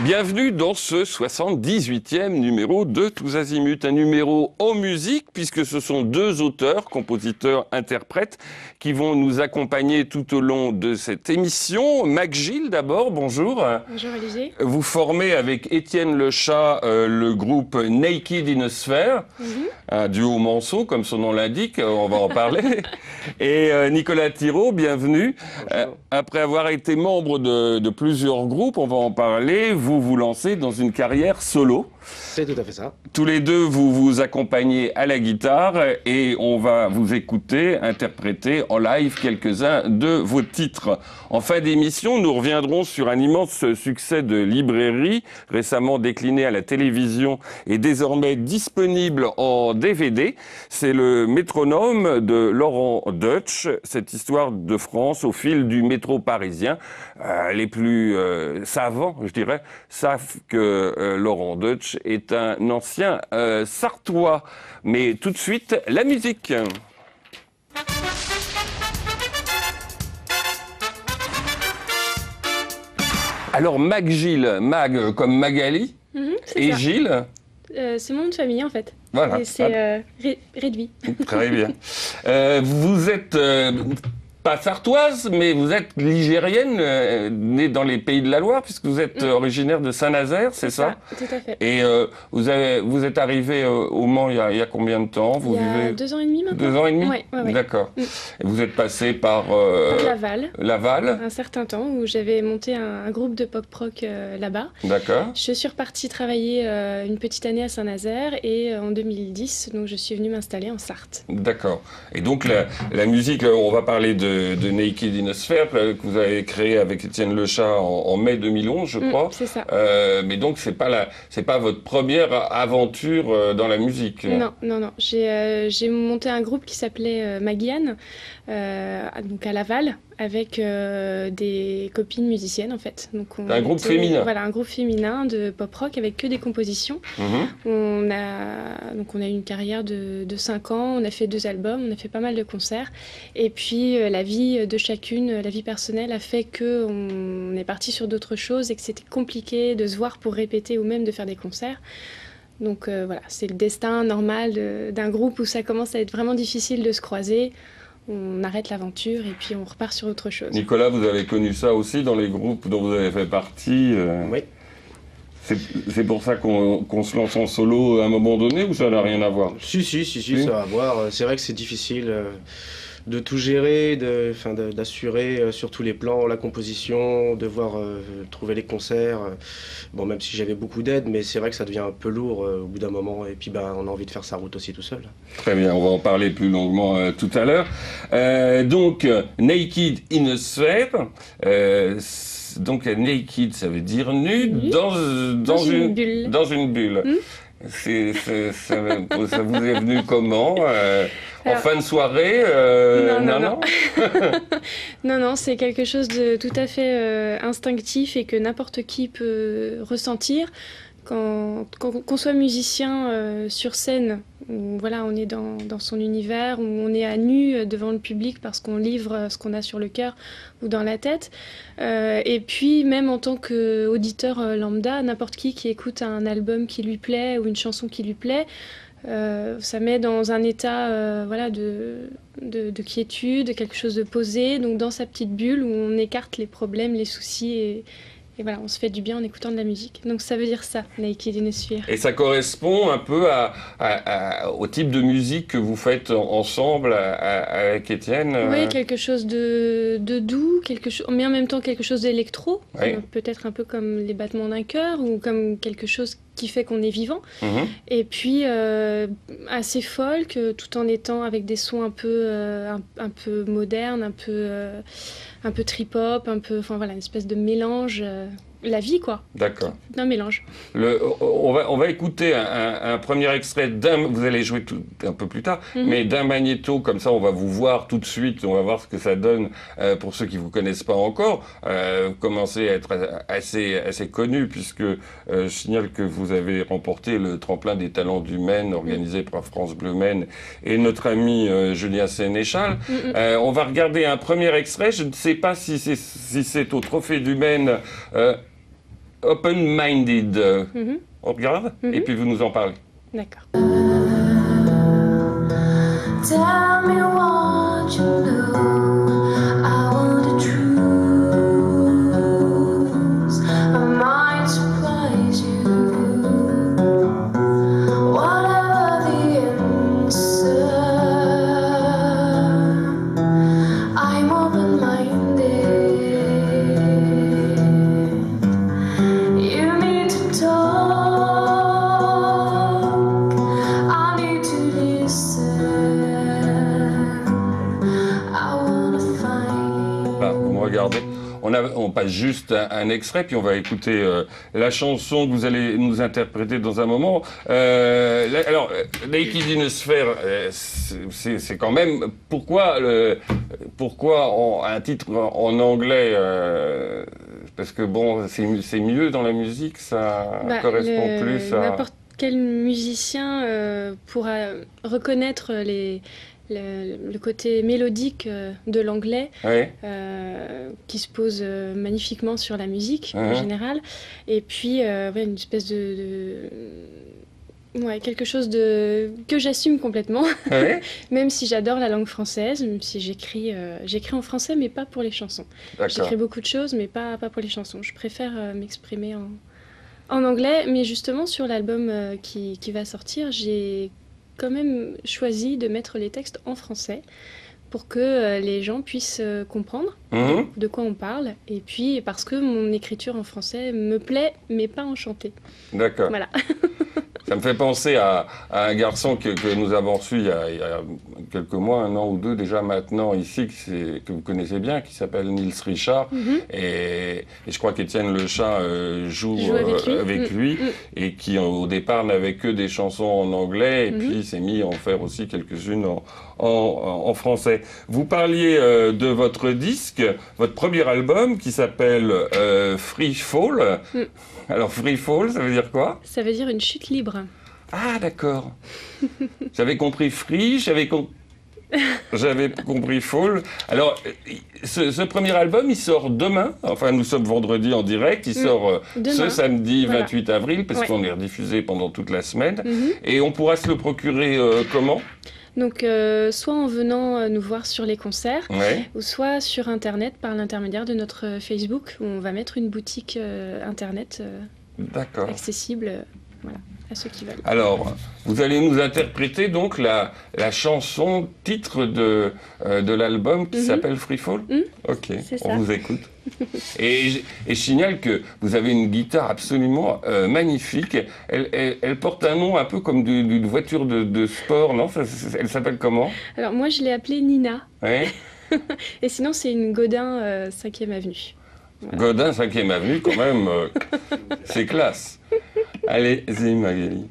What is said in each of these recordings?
Bienvenue dans ce 78e numéro de Tous Azimuts, un numéro en musique puisque ce sont deux auteurs, compositeurs, interprètes qui vont nous accompagner tout au long de cette émission. Mac Gilles d'abord, bonjour. Bonjour Olivier. Vous formez avec Étienne Lechat le groupe Naked in a Sphere, un duo manceau comme son nom l'indique, on va en parler. Et Nicolas Thiraud, bienvenue. Après avoir été membre de plusieurs groupes, on va en parler, vous lancez dans une carrière solo. C'est tout à fait ça. Tous les deux, vous vous accompagnez à la guitare et on va vous écouter interpréter en live quelques-uns de vos titres. En fin d'émission, nous reviendrons sur un immense succès de librairie, récemment décliné à la télévision et désormais disponible en DVD. C'est le Métronome de Laurent Deutsch, cette histoire de France au fil du métro parisien. Les plus savants, je dirais, savent que Laurent Deutsch est un ancien sartois. Mais tout de suite, la musique. Alors, Mac Gilles, Mag comme Magali, et ça. Gilles. C'est mon nom de famille en fait. Voilà. Et c'est réduit. Très bien. Vous êtes pas sartoise, mais vous êtes ligérienne, née dans les Pays de la Loire, puisque vous êtes originaire de Saint-Nazaire, c'est ça? Tout à fait. Et vous êtes arrivé au Mans il y a combien de temps? Vous il y a vivez 2 ans et demi maintenant. 2 ans et demi? Ouais. D'accord. Et vous êtes passé par Laval. Laval? Un certain temps où j'avais monté un groupe de pop-rock là-bas. D'accord. Je suis repartie travailler une petite année à Saint-Nazaire et en 2010, donc je suis venue m'installer en Sarthe. D'accord. Et donc la musique, on va parler de Naked in a Sphere que vous avez créé avec Étienne Lechat en mai 2011, je crois. C'est ça. Mais donc c'est pas votre première aventure dans la musique. Non. J'ai monté un groupe qui s'appelait Magiane, donc à Laval, avec des copines musiciennes en fait. Donc un groupe féminin. Voilà, un groupe féminin de pop rock avec que des compositions. On a eu une carrière de 5 ans, on a fait 2 albums, on a fait pas mal de concerts. Et puis la vie de chacune, la vie personnelle a fait qu'on est parti sur d'autres choses et que c'était compliqué de se voir pour répéter ou même de faire des concerts. Donc voilà, c'est le destin normal d'un groupe où ça commence à être vraiment difficile de se croiser. On arrête l'aventure et puis on repart sur autre chose. Nicolas, vous avez connu ça aussi dans les groupes dont vous avez fait partie Oui. C'est pour ça qu'on se lance en solo à un moment donné ou ça n'a rien à voir? Si, ça va à voir. C'est vrai que c'est difficile de tout gérer, d'assurer sur tous les plans, la composition, devoir trouver les concerts. Bon, même si j'avais beaucoup d'aide, mais c'est vrai que ça devient un peu lourd au bout d'un moment. Et puis on a envie de faire sa route aussi tout seul. Très bien, on va en parler plus longuement tout à l'heure. Donc, Naked in a Sphere. Donc, naked, ça veut dire nu, dans une bulle. Dans une bulle. Ça vous est venu comment en fin de soirée Non. Non, c'est quelque chose de tout à fait instinctif et que n'importe qui peut ressentir. Qu'on soit musicien sur scène, où voilà, on est dans son univers, où on est à nu devant le public parce qu'on livre ce qu'on a sur le cœur ou dans la tête. Et puis même en tant qu'auditeur lambda, n'importe qui écoute un album qui lui plaît ou une chanson qui lui plaît, ça met dans un état de quiétude, quelque chose de posé, donc dans sa petite bulle où on écarte les problèmes, les soucis et voilà, on se fait du bien en écoutant de la musique. Donc ça veut dire ça, Naked in a Sphere. Et ça correspond un peu au type de musique que vous faites ensemble avec Étienne. Oui, quelque chose de doux, mais en même temps quelque chose d'électro. Oui. Peut-être un peu comme les battements d'un cœur ou comme quelque chose qui fait qu'on est vivant. Et puis assez folk, tout en étant avec des sons un peu modernes, un peu trip-hop, enfin voilà, une espèce de mélange, la vie quoi. D'accord. D'un mélange. On va écouter un premier extrait vous allez jouer un peu plus tard, mais d'un magnéto, comme ça on va vous voir tout de suite, on va voir ce que ça donne pour ceux qui vous connaissent pas encore. Vous commencez à être assez connu puisque je signale que vous avez remporté le tremplin des talents du Maine organisé par France Bleu Maine et notre ami Julien Sénéchal. On va regarder un premier extrait, je ne sais pas si c'est au Trophée du Maine. Open-minded. On regarde et puis vous nous en parlez. D'accord. Tell me what you know. I want the truth. I might surprise you. Whatever the answer, I'm open-minded. You need to talk. I need to listen. I wanna find. Là, vous me regardez. On passe juste un extrait, puis on va écouter la chanson que vous allez nous interpréter dans un moment. Alors, Naked in a Sphere, c'est quand même... Pourquoi un titre en anglais parce que bon, c'est mieux dans la musique, ça correspond plus à... N'importe quel musicien pourra reconnaître le côté mélodique de l'anglais, qui se pose magnifiquement sur la musique en général, et puis une espèce quelque chose que j'assume complètement, même si j'adore la langue française, même si j'écris en français, mais pas pour les chansons. J'écris beaucoup de choses, mais pas pour les chansons. Je préfère m'exprimer en anglais, mais justement sur l'album qui va sortir, j'ai quand même choisi de mettre les textes en français pour que les gens puissent comprendre de quoi on parle, et puis parce que mon écriture en français me plaît, mais pas en chanter. D'accord. Voilà. Ça me fait penser à un garçon que nous avons reçu il y a quelques mois, 1 an ou 2 déjà maintenant ici, que vous connaissez bien, qui s'appelle Nils Richard. Et je crois qu'Étienne Le Chat joue avec lui, et qui au départ n'avait que des chansons en anglais, et puis s'est mis à en faire aussi quelques-unes en français. Vous parliez de votre disque, votre premier album qui s'appelle Free Fall. Alors Free Fall, ça veut dire quoi? Ça veut dire une chute libre. Ah d'accord. J'avais compris Free, j'avais compris Fall. Alors ce premier album, il sort demain. Enfin, nous sommes vendredi en direct. Il sort ce samedi 28 avril, parce qu'on est rediffusé pendant toute la semaine. Et on pourra se le procurer comment? Donc, soit en venant nous voir sur les concerts, ou soit sur Internet par l'intermédiaire de notre Facebook, où on va mettre une boutique Internet accessible à ceux qui veulent. Alors, vous allez nous interpréter donc la chanson titre de l'album qui s'appelle Free Fall. Ok, on vous écoute. Et je signale que vous avez une guitare absolument magnifique. Elle porte un nom un peu comme d'une voiture de sport, non? Elle s'appelle comment? Alors moi, je l'ai appelée Nina. Ouais. Et sinon, c'est une Godin 5e avenue. Voilà. Godin 5e avenue, quand même, c'est classe. Allez-y, Magali.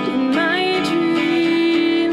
In my dreams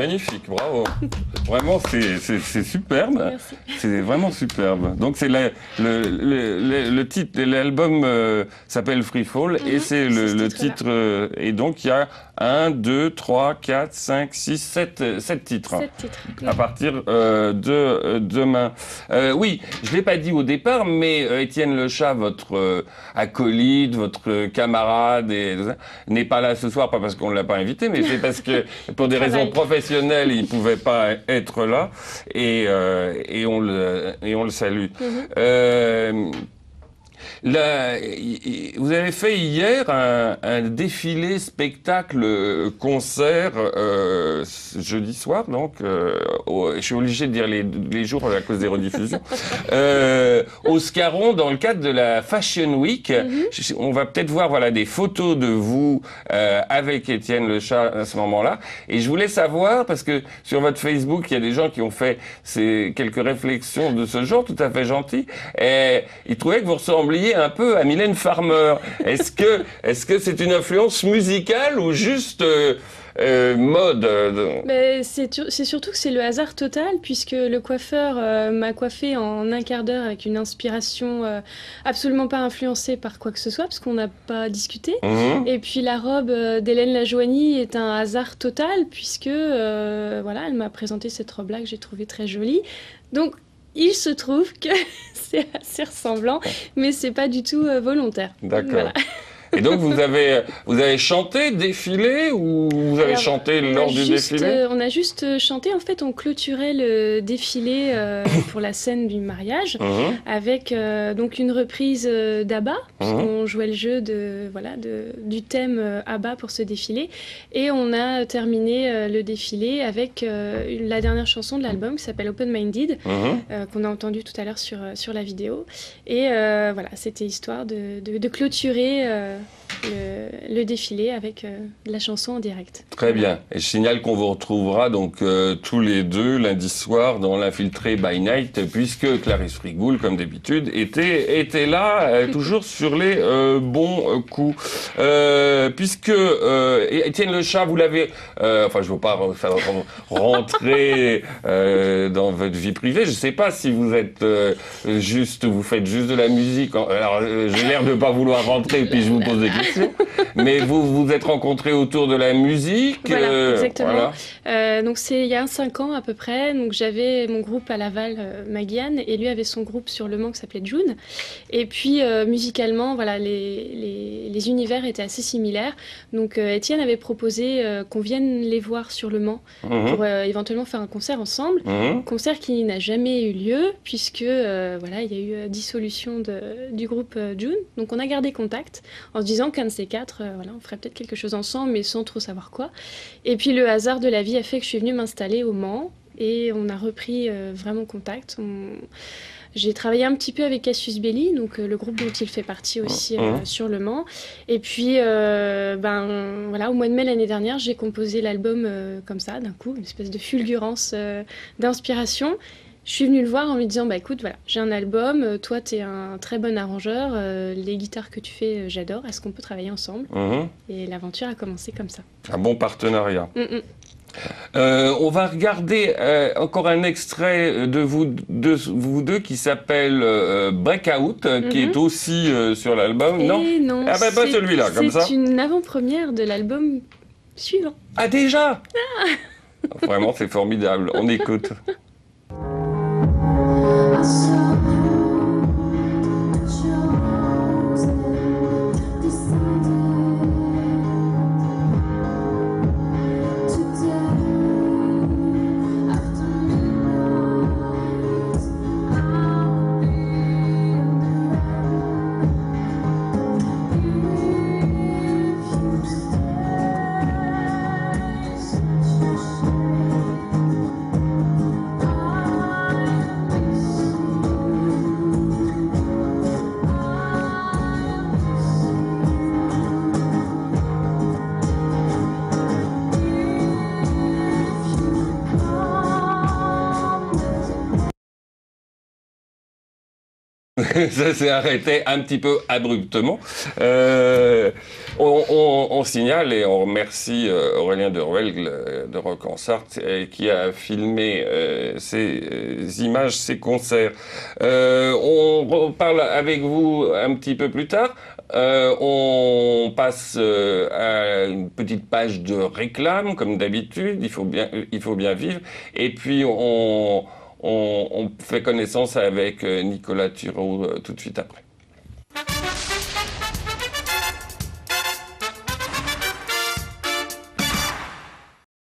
magnifique, bravo. Vraiment, c'est superbe. Merci. C'est vraiment superbe. Donc c'est le titre, l'album s'appelle Free Fall et c'est le titre. Et donc il y a 1, 2, 3, 4, 5, 6, 7 titres. 7 titres. À partir de demain. Oui, je ne l'ai pas dit au départ, mais Étienne Lechat, votre acolyte, votre camarade, n'est pas là ce soir, pas parce qu'on ne l'a pas invité, mais c'est parce que pour des raisons professionnelles, il ne pouvait pas être là, et on le salue. Là, vous avez fait hier un défilé, spectacle, concert, jeudi soir, donc, je suis obligé de dire les jours à cause des rediffusions, au Scarron, dans le cadre de la Fashion Week. On va peut-être voir voilà, des photos de vous avec Étienne Lechat à ce moment-là. Et je voulais savoir, parce que sur votre Facebook, il y a des gens qui ont fait quelques réflexions de ce genre, tout à fait gentilles, et ils trouvaient que vous ressembliez un peu à Mylène Farmer. Est-ce que c'est une influence musicale ou juste mode C'est surtout que c'est le hasard total, puisque le coiffeur m'a coiffé en un quart d'heure avec une inspiration absolument pas influencée par quoi que ce soit, parce qu'on n'a pas discuté. Et puis la robe d'Hélène Lajoigny est un hasard total, puisque voilà, elle m'a présenté cette robe-là que j'ai trouvée très jolie. Donc il se trouve que c'est assez ressemblant, mais c'est pas du tout volontaire. D'accord. Voilà. Et donc vous avez chanté, défilé, ou vous avez chanté lors du défilé? On a juste chanté. En fait, on clôturait le défilé pour la scène du mariage avec donc une reprise d'ABBA, puisqu'on jouait le jeu du thème ABBA pour ce défilé. Et on a terminé le défilé avec la dernière chanson de l'album qui s'appelle Open Minded, qu'on a entendu tout à l'heure sur la vidéo. Et voilà, c'était histoire de clôturer le défilé avec la chanson en direct. Très bien. Et je signale qu'on vous retrouvera donc tous les deux lundi soir dans l'Infiltré by Night, puisque Clarisse Frigoul, comme d'habitude, était là, toujours sur les bons coups. Puisque Étienne Lechat, vous l'avez... enfin, je ne veux pas faire rentrer dans votre vie privée. Je ne sais pas si vous êtes vous faites juste de la musique. Alors, j'ai l'air de ne pas vouloir rentrer, puis je vous pose des questions. Mais vous vous êtes rencontrés autour de la musique. Voilà, exactement. Voilà. Donc c'est il y a 5 ans à peu près. Donc j'avais mon groupe à Laval, Magiane, et lui avait son groupe sur Le Mans qui s'appelait June. Et puis musicalement, voilà, les univers étaient assez similaires. Donc Étienne avait proposé qu'on vienne les voir sur Le Mans pour éventuellement faire un concert ensemble. Concert qui n'a jamais eu lieu puisque voilà, il y a eu dissolution du groupe June. Donc on a gardé contact en se disant qu'un de ces quatre, voilà, on ferait peut-être quelque chose ensemble, mais sans trop savoir quoi. Et puis le hasard de la vie a fait que je suis venue m'installer au Mans et on a repris vraiment contact. J'ai travaillé un petit peu avec Cassius Belli, donc le groupe dont il fait partie aussi sur Le Mans. Et puis, voilà, au mois de mai l'année dernière, j'ai composé l'album comme ça, d'un coup, une espèce de fulgurance d'inspiration. Je suis venue le voir en lui disant, bah écoute, voilà, j'ai un album, toi t'es un très bon arrangeur, les guitares que tu fais, j'adore, est-ce qu'on peut travailler ensemble? Et l'aventure a commencé comme ça. Un bon partenariat. On va regarder encore un extrait de vous deux qui s'appelle Breakout, qui est aussi sur l'album. Non, ah ben pas celui-là, comme ça. C'est une avant-première de l'album suivant. Ah déjà Vraiment, c'est formidable. On écoute. Ça s'est arrêté un petit peu abruptement. On signale et on remercie Aurélien Deruel de Rock en Sarthe qui a filmé ces images, ces concerts. On reparle avec vous un petit peu plus tard. On passe à une petite page de réclame, comme d'habitude. Il faut bien vivre. Et puis on fait connaissance avec Nicolas Thureau tout de suite après.